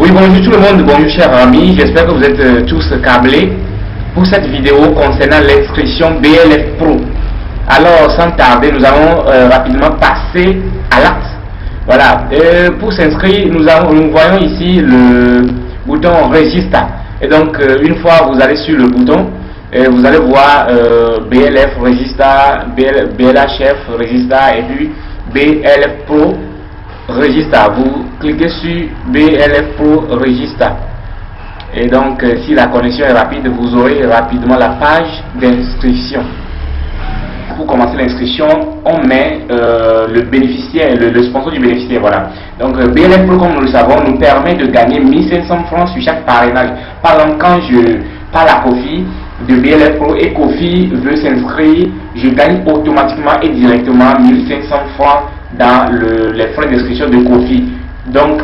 Oui, bonjour tout le monde, bonjour chers amis, j'espère que vous êtes tous câblés pour cette vidéo concernant l'inscription BLF Pro. Alors, sans tarder, nous allons rapidement passer à l'acte. Voilà, pour s'inscrire, nous voyons ici le bouton Register. Et donc, une fois vous allez sur le bouton, vous allez voir BLF Register, BLHF Register et puis BLF Pro Register. Vous cliquez sur BLF Pro Register. Et donc, si la connexion est rapide, vous aurez rapidement la page d'inscription. Pour commencer l'inscription, on met le bénéficiaire, le sponsor du bénéficiaire. Voilà. Donc, BLF Pro, comme nous le savons, nous permet de gagner 1500 francs sur chaque parrainage. Par exemple, quand je parle à Kofi de BLF Pro et Kofi veut s'inscrire, je gagne automatiquement et directement 1500 francs dans les frais d'inscription de Kofi. Donc,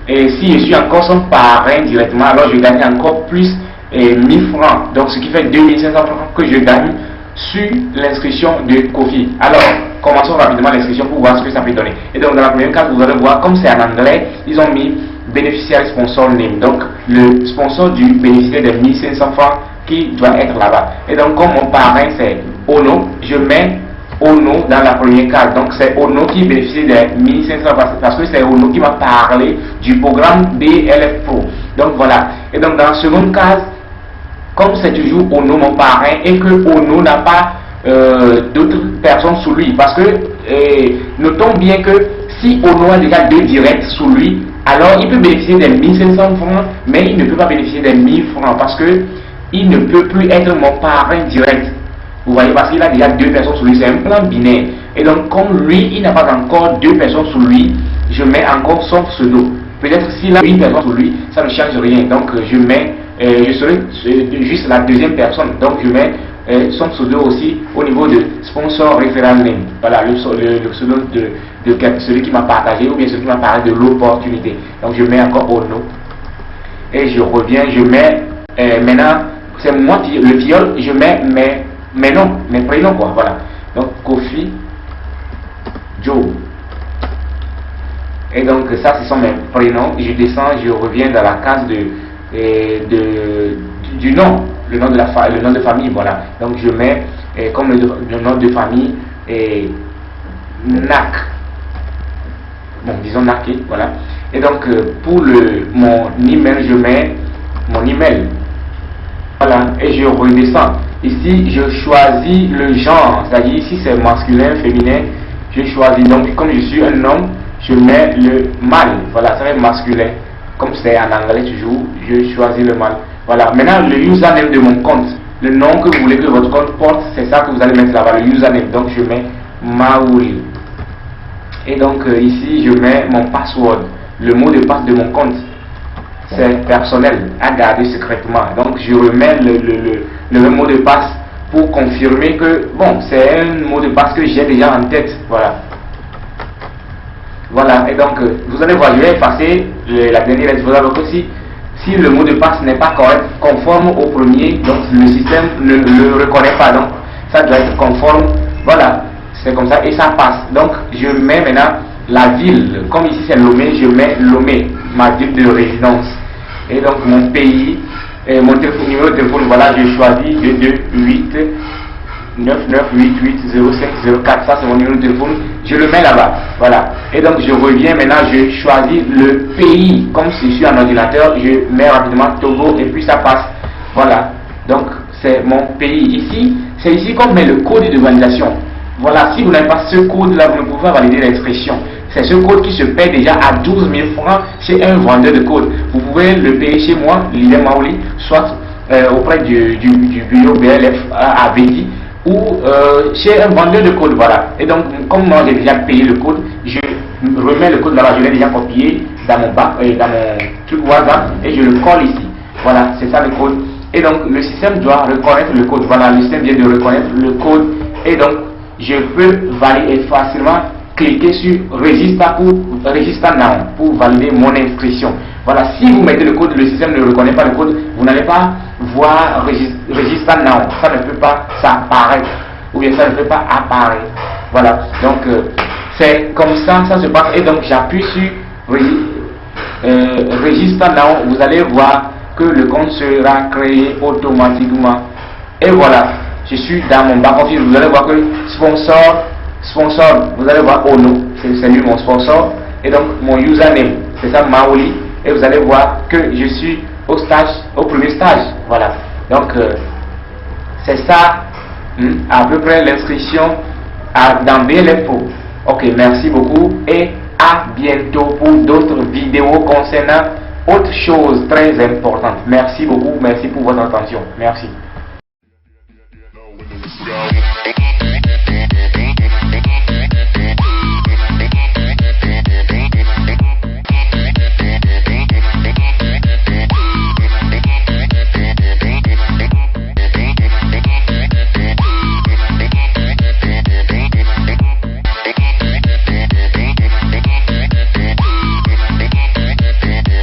et si je suis encore son parrain directement, alors je gagne encore plus 1000 francs. Donc, ce qui fait 2500 francs que je gagne sur l'inscription de Kofi. Alors, commençons rapidement l'inscription pour voir ce que ça peut donner. Et donc, dans la première case, vous allez voir, comme c'est en anglais, ils ont mis bénéficiaire sponsor name. Donc, le sponsor du bénéficiaire de 1500 francs qui doit être là-bas. Et donc, comme mon parrain c'est Ono, je mets Ono dans la première case. Donc, c'est Ono qui bénéficie de 1500 parce que c'est Ono qui m'a parlé du programme BLF Pro. Donc, voilà. Et donc, dans la seconde case, comme c'est toujours Ono mon parrain et que Ono n'a pas d'autres personnes sous lui, parce que notons bien que si Ono a déjà 2 directs sous lui, alors il peut bénéficier des 1500 francs, mais il ne peut pas bénéficier des 1000 francs parce que il ne peut plus être mon parrain direct. Vous voyez, parce qu'il a déjà 2 personnes sous lui, c'est un plan binaire. Et donc, comme lui, il n'a pas encore 2 personnes sous lui, je mets encore son pseudo. Peut-être s'il a une personne sous lui, ça ne change rien. Donc, je mets, je serai juste la deuxième personne. Donc, je mets son pseudo aussi au niveau de sponsor referral name. Voilà, le pseudo de celui qui m'a partagé ou bien celui qui m'a parlé de l'opportunité. Donc, je mets encore Ono. Et je reviens, je mets, maintenant, c'est moi, le viol, je mets mes noms, mes prénoms, quoi. Voilà. Donc, Kofi, Joe. Et donc, ça, ce sont mes prénoms. Je descends, je reviens dans la case du nom, le nom de famille, voilà. Donc, je mets comme le nom de famille NAC. Bon, disons NAC, voilà. Et donc, pour mon email, je mets mon email. Voilà, et je redescends. Ici, je choisis le genre, c'est-à-dire ici c'est masculin, féminin. Je choisis, donc comme je suis un homme, je mets le mâle. Voilà, ça va être masculin. Comme c'est en anglais toujours, je choisis le mâle. Voilà, maintenant le username de mon compte, le nom que vous voulez que votre compte porte, c'est ça que vous allez mettre là-bas, le username. Donc je mets Maouri. Et donc ici, je mets mon password, le mot de passe de mon compte. C'est personnel, à garder secrètement. Donc je remets le même mot de passe pour confirmer que, bon, c'est un mot de passe que j'ai déjà en tête. Voilà. Voilà, et donc vous allez voir, je vais effacer la dernière lettre. Vous allez voir que si le mot de passe n'est pas correct, conforme au premier, donc le système ne le reconnaît pas. Donc ça doit être conforme. Voilà, c'est comme ça et ça passe. Donc je mets maintenant la ville. Comme ici c'est Lomé, je mets Lomé, ma ville de résidence. Et donc mon pays, mon numéro de téléphone, voilà, je choisis 228 99880504. Ça c'est mon numéro de téléphone, je le mets là-bas. Voilà. Et donc je reviens maintenant, je choisis le pays. Comme je suis en ordinateur, je mets rapidement Togo et puis ça passe. Voilà. Donc c'est mon pays. Ici, c'est ici qu'on met le code de validation. Voilà, si vous n'avez pas ce code-là, vous ne pouvez pas valider l'expression. C'est ce code qui se paie déjà à 12 000 francs chez un vendeur de code. Vous pouvez le payer chez moi, Lilian Maouli, soit auprès du bureau BLF à Védi, ou chez un vendeur de code. Voilà. Et donc, comme moi j'ai déjà payé le code, je remets le code là-bas, je l'ai déjà copié dans mon truc WhatsApp et je le colle ici. Voilà, c'est ça le code. Et donc, le système doit reconnaître le code. Voilà, le système vient de reconnaître le code. Et donc, je peux valider facilement, cliquer sur Register Now pour valider mon inscription. Voilà, si vous mettez le code, le système ne reconnaît pas le code, vous n'allez pas voir Register Now. Ça ne peut pas s'apparaître. Ou bien ça ne peut pas apparaître. Voilà, donc c'est comme ça, ça se passe. Et donc j'appuie sur registre now, vous allez voir que le compte sera créé automatiquement. Et voilà, je suis dans mon back-office. Vous allez voir que sponsor, vous allez voir Ono, c'est lui mon sponsor. Et donc mon username, c'est ça Maoli. Et vous allez voir que je suis au premier stage. Voilà. Donc c'est ça à peu près l'inscription dans BLF Pro. Ok, merci beaucoup et à bientôt pour d'autres vidéos concernant autre chose très importante. Merci beaucoup, merci pour votre attention. Merci.